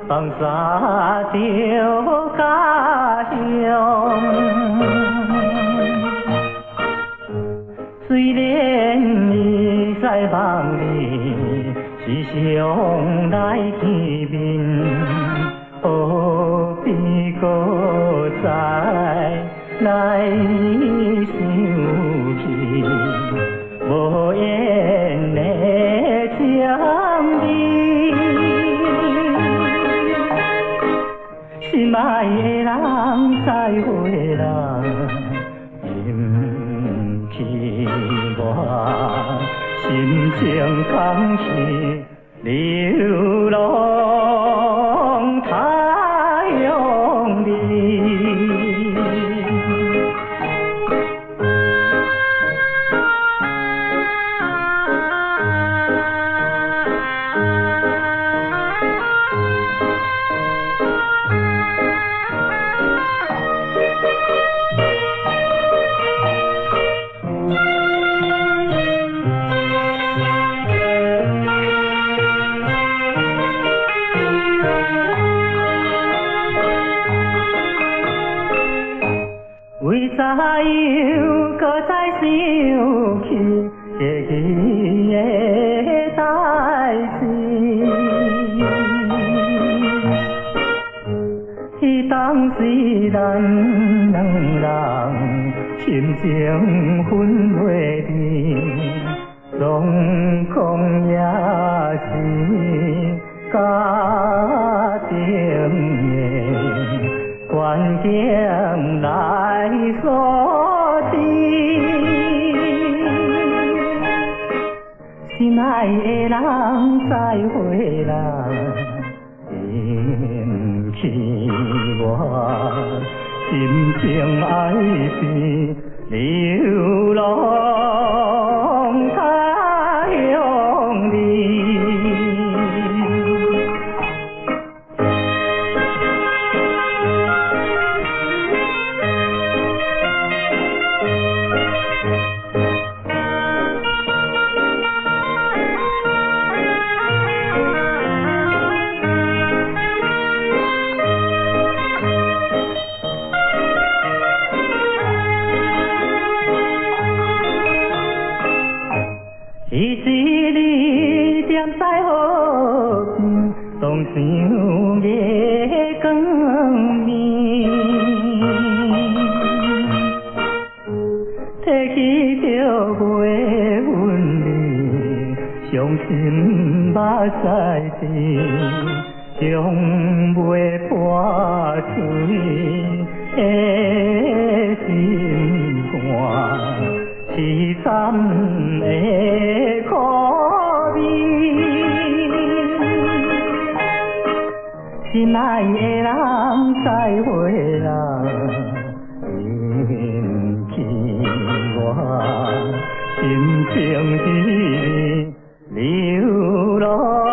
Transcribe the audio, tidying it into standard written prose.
放洒着家乡。虽然伊在梦里时常来见面，何必搁再来想起无缘的情义？心爱的人，再会啦，嫌弃我心情空虚，流浪太阳里。为啥又搁再想起过去的代志？迄当时咱两人心情分袂离，总讲也是家庭的关键来所致。心爱的人，再会啦，嫌弃我心情爱是流浪太阳里。伊是你踮在河边，当想夜光暝，提起着月阮你，伤心目屎滴，将袂破碎的心肝，凄惨的苦味。心爱的人，再会啦，嫌弃我心情是流浪。